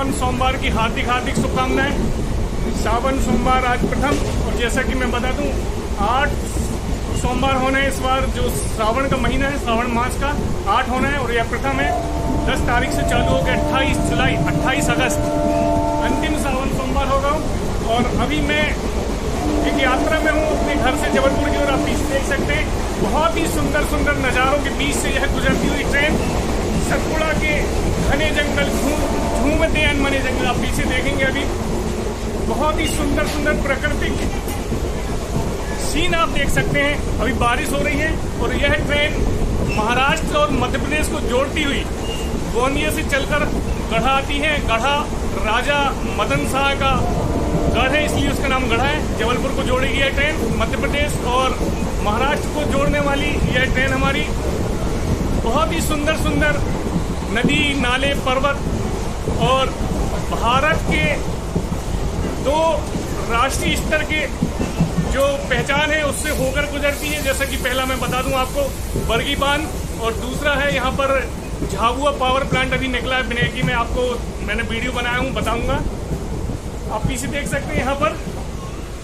सावन सोमवार की हार्दिक हार्दिक शुभकामनाएं। सावन सोमवार आज प्रथम, और जैसा कि मैं बता दूं 8 सोमवार होने इस बार, जो श्रावण का महीना है, श्रावण मास का 8 होना है और यह प्रथम है। 10 तारीख से चालू होकर 28 जुलाई 28 अगस्त अंतिम सावन सोमवार होगा। और अभी मैं एक यात्रा में हूँ अपने घर से जबलपुर की ओर। आप पीछे देख सकते हैं बहुत ही सुंदर सुंदर नज़ारों के बीच से यह गुजरती हुई ट्रेन सतपुड़ा के घने जंगल, झूमते अनमने जंगल आप पीछे देखेंगे। अभी बहुत ही सुंदर सुंदर प्राकृतिक सीन आप देख सकते हैं। अभी बारिश हो रही है और यह ट्रेन महाराष्ट्र और मध्य प्रदेश को जोड़ती हुई गोंदिया से चलकर गढ़ा आती है। गढ़ा राजा मदन शाह का गढ़ है, इसलिए उसका नाम गढ़ा है। जबलपुर को जोड़ेगी यह ट्रेन। मध्य प्रदेश और महाराष्ट्र को जोड़ने वाली यह ट्रेन हमारी। बहुत ही सुंदर सुंदर नदी, नाले, पर्वत और भारत के 2 राष्ट्रीय स्तर के जो पहचान है उससे होकर गुजरती है। जैसा कि पहला मैं बता दूं आपको बरगी बांध, और दूसरा है यहाँ पर झाबुआ पावर प्लांट अभी निकला है बिनेकी में। आपको मैंने वीडियो बनाया हूँ, बताऊंगा। आप पीछे देख सकते हैं यहाँ पर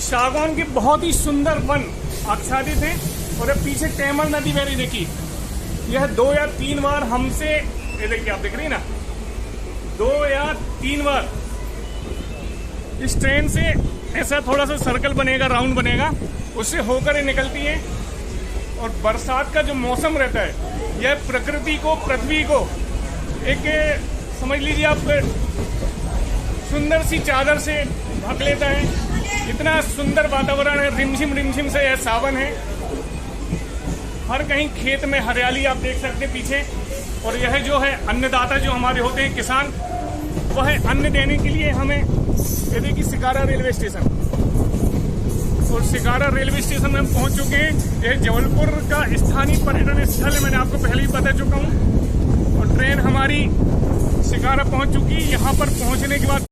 सागौन के बहुत ही सुंदर वन आच्छादित हैं। और अब पीछे टेमर नदी मेरी देखिए, यह 2 या 3 बार हमसे, ये देखिए आप देख रही है ना, 2 या 3 बार इस ट्रेन से ऐसा थोड़ा सा सर्कल बनेगा, राउंड बनेगा, उससे होकर ये निकलती है। और बरसात का जो मौसम रहता है यह प्रकृति को, पृथ्वी को एक समझ लीजिए आप सुंदर सी चादर से ढक लेता है। इतना सुंदर वातावरण है, रिमझिम रिमझिम से यह सावन है। हर कहीं खेत में हरियाली आप देख सकते हैं पीछे। और यह जो है अन्नदाता जो हमारे होते हैं किसान, वह अन्न देने के लिए हमें, ये देखिए सिकारा रेलवे स्टेशन, और सिकारा रेलवे स्टेशन में हम पहुंच चुके हैं। यह जबलपुर का स्थानीय पर्यटन स्थल है, मैंने आपको पहले ही बता चुका हूं। और ट्रेन हमारी सिकारा पहुंच चुकी है। यहाँ पर पहुंचने के बाद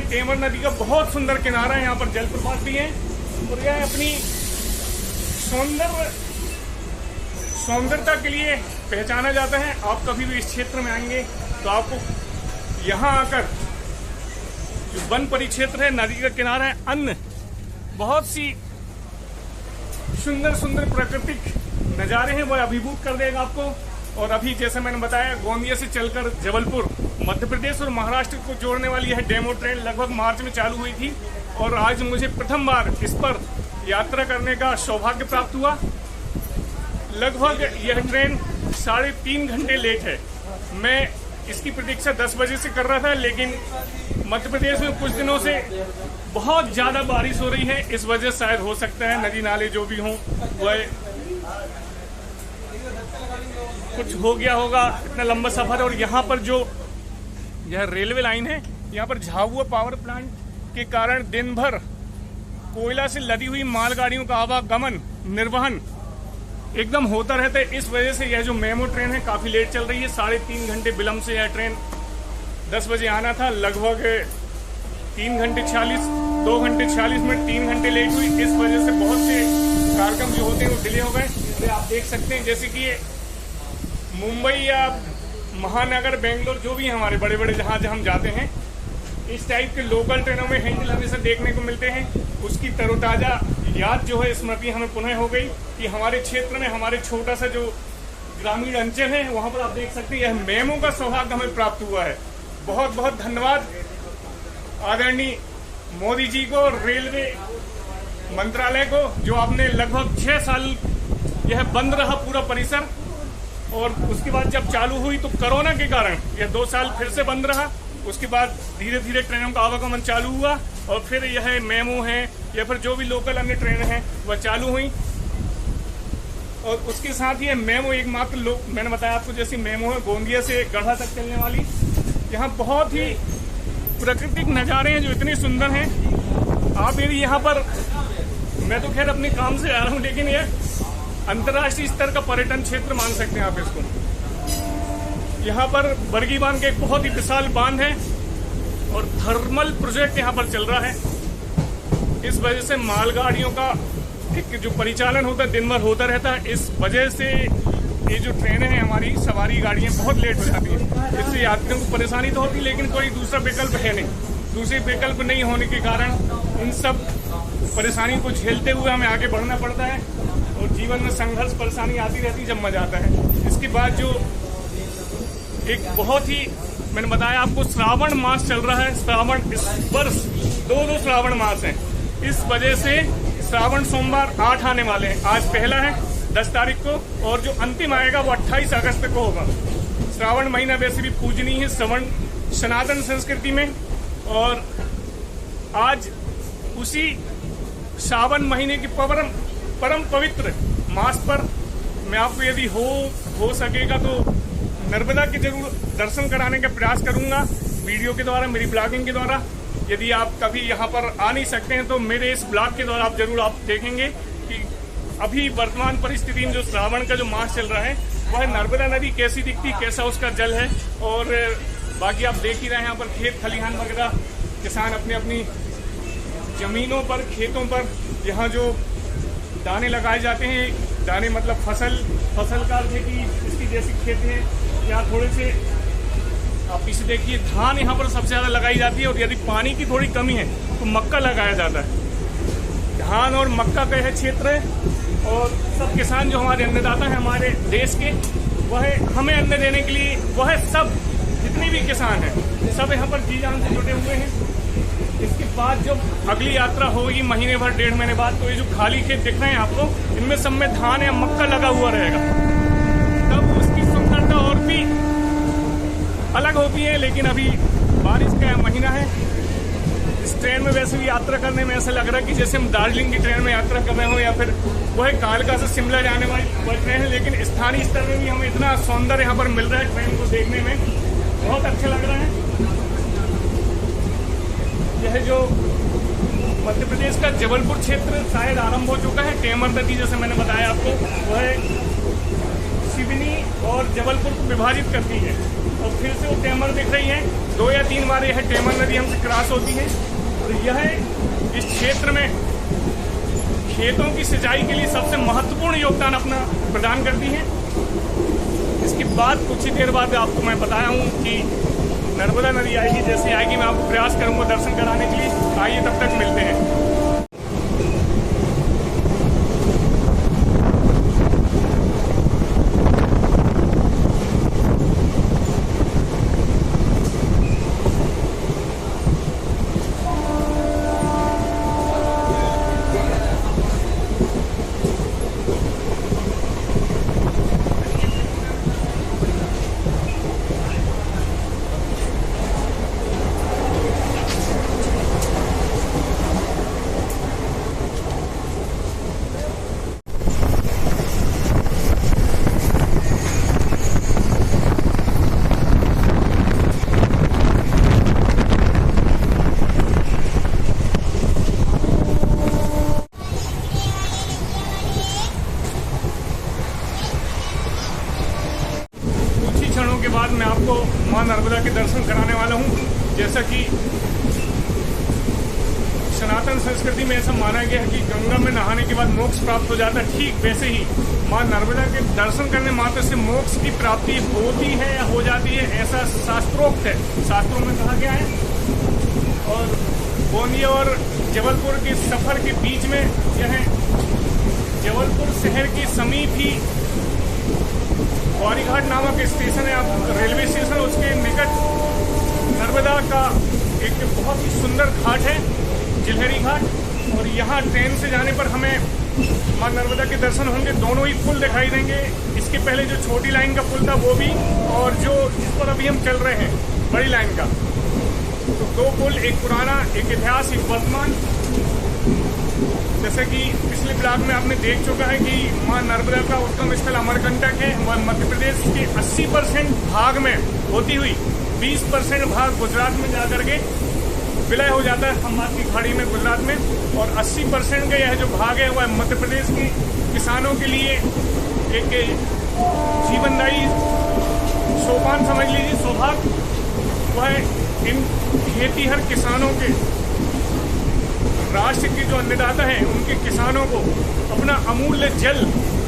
टेमर नदी का बहुत सुंदर किनारा है। यहाँ पर जलप्रपात भी है और यह अपनी सौंदर्यता के लिए पहचाना जाता है। आप कभी भी इस क्षेत्र में आएंगे तो आपको यहाँ आकर, जो वन परिक्षेत्र है, नदी का किनारा है, अन्य बहुत सी सुंदर सुंदर प्राकृतिक नज़ारे हैं, वह अभिभूत कर देगा आपको। और अभी जैसे मैंने बताया, गोंदिया से चलकर जबलपुर मध्य प्रदेश और महाराष्ट्र को जोड़ने वाली यह डेमो ट्रेन लगभग मार्च में चालू हुई थी। और आज मुझे प्रथम बार इस पर यात्रा करने का सौभाग्य प्राप्त हुआ। लगभग यह ट्रेन 3.5 घंटे लेट है। मैं इसकी प्रतीक्षा 10 बजे से कर रहा था, लेकिन मध्य प्रदेश में कुछ दिनों से बहुत ज़्यादा बारिश हो रही है। इस वजह से शायद हो सकता है नदी नाले जो भी हों वह कुछ हो गया होगा, इतना लंबा सफर। और यहाँ पर जो यह रेलवे लाइन है, यहाँ पर झाबुआ पावर प्लांट के कारण दिन भर कोयला से लदी हुई मालगाड़ियों का आवागमन, निर्वहन एकदम होता रहता है। इस वजह से यह जो मेमो ट्रेन है काफ़ी लेट चल रही है। 3.5 घंटे विलम्ब से यह ट्रेन 10 बजे आना था, लगभग 2 घंटे 46 मिनट 3 घंटे लेट हुई। इस वजह से बहुत से कार्यक्रम जो होते हैं वो डिले हो गए। तो आप देख सकते हैं जैसे कि मुंबई या महानगर, बेंगलोर, जो भी हमारे बड़े बड़े जहाँ हम जाते हैं, इस टाइप के लोकल ट्रेनों में हैंडल हमेशा देखने को मिलते हैं। उसकी तरोताज़ा याद जो है, स्मृति हमें पुनः हो गई कि हमारे क्षेत्र में, हमारे छोटा सा जो ग्रामीण अंचल है, वहाँ पर आप देख सकते हैं यह मेमो का सौभाग्य हमें प्राप्त हुआ है। बहुत बहुत धन्यवाद आदरणीय मोदी जी को, रेलवे मंत्रालय को, जो आपने लगभग 6 साल यह बंद रहा पूरा परिसर, और उसके बाद जब चालू हुई तो कोरोना के कारण यह 2 साल फिर से बंद रहा। उसके बाद धीरे धीरे ट्रेनों का आवागमन चालू हुआ और फिर यह मेमो है या फिर जो भी लोकल अन्य ट्रेन हैं वह चालू हुई। और उसके साथ ही मेमो एकमात्र मैंने बताया आपको जैसी मेमो है गोंदिया से गढ़ा तक चलने वाली। यहाँ बहुत ही प्राकृतिक नज़ारे हैं जो इतने सुंदर हैं। आप यदि यहाँ पर, मैं तो खैर अपने काम से आ रहा हूँ, लेकिन ये अंतर्राष्ट्रीय स्तर का पर्यटन क्षेत्र मान सकते हैं आप इसको। यहाँ पर बरगी बांध का एक बहुत ही विशाल बांध है और थर्मल प्रोजेक्ट यहाँ पर चल रहा है। इस वजह से मालगाड़ियों का एक जो परिचालन होता है दिन भर होता रहता है। इस वजह से ये जो ट्रेनें हैं हमारी सवारी गाड़ियाँ बहुत लेट हो जाती हैं। इससे यात्रियों को परेशानी तो होती है, लेकिन कोई दूसरा विकल्प है नहीं। दूसरे विकल्प नहीं होने के कारण इन सब परेशानी को झेलते हुए हमें आगे बढ़ना पड़ता है और जीवन में संघर्ष परेशानी आती रहती जब मजा आता है। इसके बाद जो एक बहुत ही, मैंने बताया आपको, श्रावण मास चल रहा है। श्रावण, इस वर्ष दो श्रावण मास हैं। इस वजह से श्रावण सोमवार 8 आने वाले हैं। आज पहला है 10 तारीख को और जो अंतिम आएगा वो 28 अगस्त को होगा। श्रावण महीना वैसे भी पूजनीय है सनातन संस्कृति में। और आज उसी सावन महीने की परम पवित्र मास पर मैं आपको यदि हो सकेगा तो नर्मदा के जरूर दर्शन कराने का प्रयास करूंगा वीडियो के द्वारा, मेरी ब्लॉगिंग के द्वारा। यदि आप कभी यहाँ पर आ नहीं सकते हैं तो मेरे इस ब्लॉग के द्वारा आप देखेंगे कि अभी वर्तमान परिस्थिति में जो श्रावण का जो मास चल रहा है वह नर्मदा नदी कैसी दिखती, कैसा उसका जल है। और बाकी आप देख ही रहे हैं यहाँ पर खेत खलिहान वगैरह, किसान अपनी अपनी जमीनों पर, खेतों पर यहाँ जो दाने लगाए जाते हैं, दाने मतलब फसल का अर्थ है कि इसकी जैसी खेत है, यहाँ थोड़े से आप पीछे देखिए धान यहाँ पर सबसे ज़्यादा लगाई जाती है। और यदि पानी की थोड़ी कमी है तो मक्का लगाया जाता है। धान और मक्का का यह क्षेत्र है और सब किसान जो हमारे अन्नदाता हैं हमारे देश के, वह हमें अन्न देने के लिए, वह सब जितने भी किसान हैं सब यहाँ पर जी जान से जुटे हुए हैं। इसके बाद जब अगली यात्रा होगी महीने भर 1.5 महीने बाद, तो ये जो खाली खेत दिख रहे हैं आपको, इनमें सब में धान या मक्का लगा हुआ रहेगा। तब उसकी सुंदरता और भी अलग होती है। लेकिन अभी बारिश का महीना है। इस ट्रेन में वैसे भी यात्रा करने में ऐसा लग रहा है कि जैसे हम दार्जिलिंग की ट्रेन में यात्रा कर रहे हो या फिर वह कालका से शिमला जाने वाली ट्रेन है। लेकिन स्थानीय स्तर में भी हमें इतना सौंदर्य यहाँ पर मिल रहा है ट्रेन को देखने में, बहुत अच्छा लग रहा है। यह जो मध्य प्रदेश का जबलपुर क्षेत्र शायद आरंभ हो चुका है। टेमर नदी जैसे मैंने बताया आपको, वह सिवनी और जबलपुर को विभाजित करती है और फिर से वो टेमर दिख रही है। 2 या 3 बार यह टेमर नदी हमसे क्रॉस होती है और यह इस क्षेत्र में खेतों की सिंचाई के लिए सबसे महत्वपूर्ण योगदान अपना प्रदान करती है। इसके बाद कुछ ही देर बाद आपको मैं बताया हूँ कि नर्मदा नदी आएगी। जैसे आएगी मैं आपको प्रयास करूंगा दर्शन कराने के लिए। आइए तब तक मिलते हैं। के बाद मैं आपको मां नर्मदा के दर्शन कराने वाला हूं। जैसा कि सनातन संस्कृति में ऐसा माना गया है कि गंगा में नहाने के बाद मोक्ष प्राप्त हो जाता है, ठीक वैसे ही मां नर्मदा के दर्शन करने मात्र से मोक्ष की प्राप्ति होती है या हो जाती है, ऐसा शास्त्रोक्त है, शास्त्रों में कहा गया है। और गोंदिया और जबलपुर के सफर के बीच में यह जबलपुर शहर के समीप ही गौरीघाट नामक स्टेशन है, आप रेलवे स्टेशन, उसके निकट नर्मदा का एक बहुत ही सुंदर घाट है, जिलहरी घाट। और यहाँ ट्रेन से जाने पर हमें माँ नर्मदा के दर्शन होंगे। दोनों ही पुल दिखाई देंगे। इसके पहले जो छोटी लाइन का पुल था वो भी, और जो इस पर अभी हम चल रहे हैं बड़ी लाइन का, तो दो पुल, एक पुराना, एक इतिहास, एक वर्तमान। जैसे कि पिछले ब्लॉग में आपने देख चुका है कि माँ नर्मदा का उद्गम स्थल अमरकंटक है। वह मध्य प्रदेश के 80% भाग में होती हुई 20% भाग गुजरात में जाकर के विलय हो जाता है खंबात की खाड़ी में गुजरात में, और 80% का यह जो भाग है वह मध्य प्रदेश के किसानों के लिए एक जीवनदायी सोपान समझ लीजिए, सौभाग्य। वह इन खेतीहर किसानों के, राष्ट्र के जो अन्नदाता हैं उनके किसानों को अपना अमूल्य जल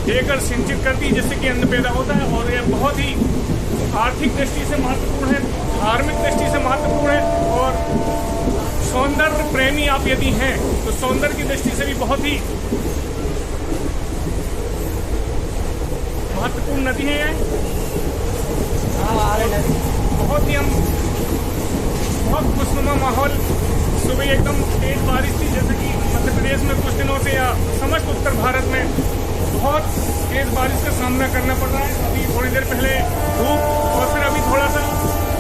देकर सिंचित करती है, जिससे कि अन्न पैदा होता है। और यह बहुत ही आर्थिक दृष्टि से महत्वपूर्ण है, धार्मिक दृष्टि से महत्वपूर्ण है, और सौंदर्य प्रेमी आप यदि हैं तो सौंदर्य की दृष्टि से भी बहुत ही महत्वपूर्ण नदी है। बहुत ही हम बहुत खुशनुमा माहौल। सुबह एकदम तेज बारिश थी, जैसे कि मध्य प्रदेश में कुछ दिनों से या समस्त उत्तर भारत में बहुत तेज बारिश का सामना करना पड़ रहा है। अभी थोड़ी देर पहले धूप और फिर अभी थोड़ा सा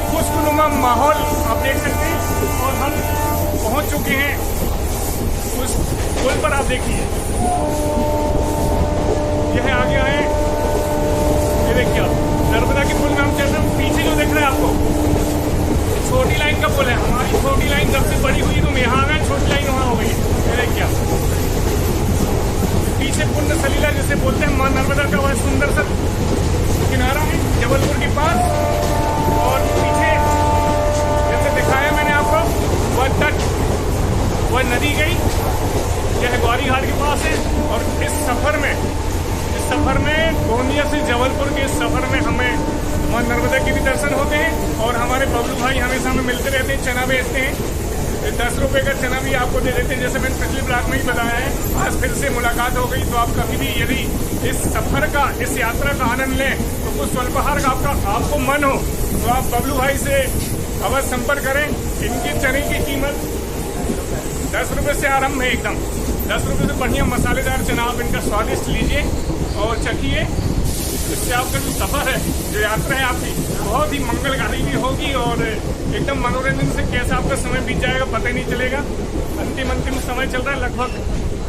खुशनुमा माहौल आप देख सकते हैं। और हम पहुंच चुके हैं उस पुल पर, आप देखिए यह आगे आए, ये देखिए आप नर्मदा के पुल में हम चल रहे हैं। पीछे जो देख रहे हैं आपको छोटी लाइन का पुल है। हमारी छोटी लाइन सबसे बड़ी हुई तो यहाँ आ गए, छोटी लाइन वहाँ हो गई। ये क्या पीछे पुण्य सलीला जिसे बोलते हैं माँ नर्मदा का, वह सुंदर सा किनारा है जबलपुर के पास। और पीछे जैसे दिखाया मैंने आपको वह तट, वह नदी गई, यह ग्वारी घाट के पास है। और इस सफर में गोंदिया से जबलपुर के सफर में हमें माँ नर्मदा के भी दर्शन होते हैं। और हमारे बबलू भाई हमेशा हमें मिलते रहते हैं, चना बेचते हैं। 10 रुपये का चना भी आपको दे देते हैं, जैसे मैंने पिछले ब्लॉग में ही बताया है। आज फिर से मुलाकात हो गई, तो आप कभी भी यदि इस सफर का, इस यात्रा का आनंद लें, तो कुछ स्वल्पाहार का आपको मन हो तो आप बबलू भाई से अवश्य संपर्क करें। इनके चने की कीमत 10 रुपये से आरंभ है, एकदम 10 रुपये से बढ़िया मसालेदार चना आप इनका स्वादिष्ट लीजिए और चखिए। इससे आपका जो सफ़र है, जो यात्रा है आपकी, बहुत ही मंगलकारी भी होगी और एकदम मनोरंजन से कैसा आपका समय बीत जाएगा पता ही नहीं चलेगा। अंतिम समय चल रहा है, लगभग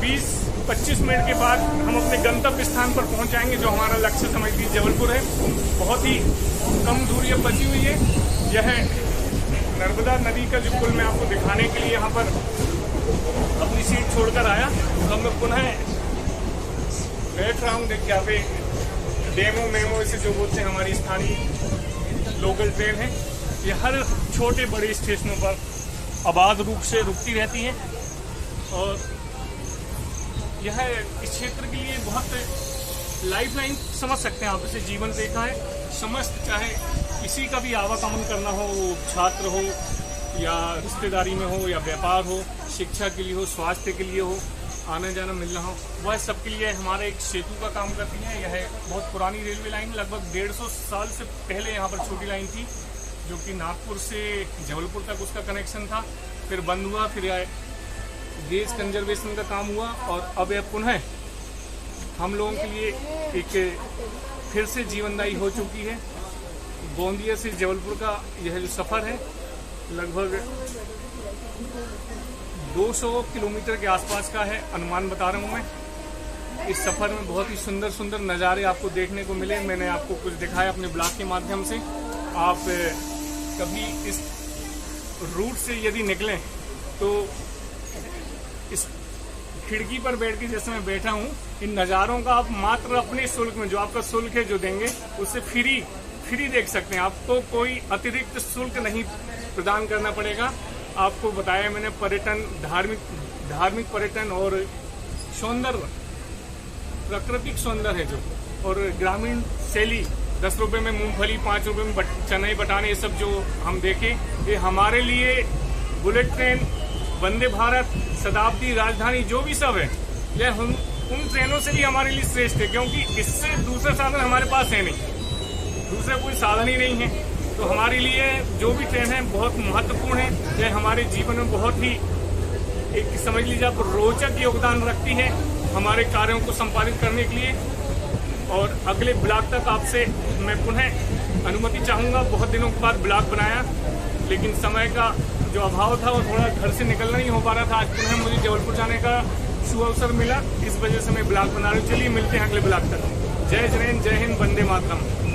20-25 मिनट के बाद हम अपने गंतव्य स्थान पर पहुंच जाएंगे, जो हमारा लक्ष्य समझ लीजिए जबलपुर है। बहुत ही कम दूरी अब बची हुई है। यह नर्मदा नदी का जो पुल मैं आपको दिखाने के लिए यहाँ पर अपनी सीट छोड़कर आया, तो मैं पुनः बैठ रहा हूँ। देखिए यहाँ पे डेमो मेमो इसे जो बोलते हैं, हमारी स्थानीय लोकल ट्रेन है। ये हर छोटे बड़े स्टेशनों पर आबाद रूप से रुकती रहती हैं। और यह इस क्षेत्र के लिए बहुत लाइफलाइन समझ सकते हैं आप इसे, जीवन रेखा है। समस्त चाहे किसी का भी आवागमन करना हो, वो छात्र हो या रिश्तेदारी में हो या व्यापार हो, शिक्षा के लिए हो, स्वास्थ्य के लिए हो, आना जाना मिलना हो, वह सबके लिए हमारे एक सेतु का काम करती है। यह बहुत पुरानी रेलवे लाइन, लगभग 150 साल से पहले यहाँ पर छोटी लाइन थी, जो कि नागपुर से जबलपुर तक उसका कनेक्शन था। फिर बंद हुआ, फिर गेज कंजर्वेशन का काम हुआ, और अब यह पुनः हम लोगों के लिए एक फिर से जीवनदायी हो चुकी है। गोंदिया से जबलपुर का यह जो सफ़र है, लगभग 200 किलोमीटर के आसपास का है, अनुमान बता रहा हूँ मैं। इस सफ़र में बहुत ही सुंदर सुंदर नज़ारे आपको देखने को मिले। मैंने आपको कुछ दिखाया अपने ब्लॉग के माध्यम से। आप कभी इस रूट से यदि निकलें तो इस खिड़की पर बैठ के, जैसे मैं बैठा हूँ, इन नज़ारों का आप मात्र अपने शुल्क में, जो आपका शुल्क है जो देंगे, उससे फ्री देख सकते हैं। आपको कोई अतिरिक्त शुल्क नहीं प्रदान करना पड़ेगा। आपको बताया मैंने, पर्यटन, धार्मिक पर्यटन और सौंदर्य, प्राकृतिक सौंदर्य है जो, और ग्रामीण शैली। 10 रुपये में मूंगफली, 5 रुपये में चने बटाने, ये सब जो हम देखें, ये हमारे लिए बुलेट ट्रेन, वंदे भारत, शताब्दी, राजधानी, जो भी सब है, यह उन ट्रेनों से भी हमारे लिए श्रेष्ठ है, क्योंकि इससे दूसरा साधन हमारे पास है नहीं, दूसरा कोई साधन ही नहीं है। तो हमारे लिए जो भी ट्रेन है बहुत महत्वपूर्ण है। यह हमारे जीवन में बहुत ही एक समझ लीजिए आप रोचक योगदान रखती है हमारे कार्यों को संपादित करने के लिए। और अगले ब्लॉग तक आपसे मैं पुनः अनुमति चाहूँगा। बहुत दिनों के बाद ब्लॉग बनाया, लेकिन समय का जो अभाव था वो थोड़ा घर से निकलना नहीं हो पा रहा था। आज पुनः मुझे जबलपुर जाने का शुभ अवसर मिला, इस वजह से मैं ब्लॉग बना रहा हूँ। चलिए मिलते हैं अगले ब्लॉग तक। जय जय हिंद, वंदे मातरम।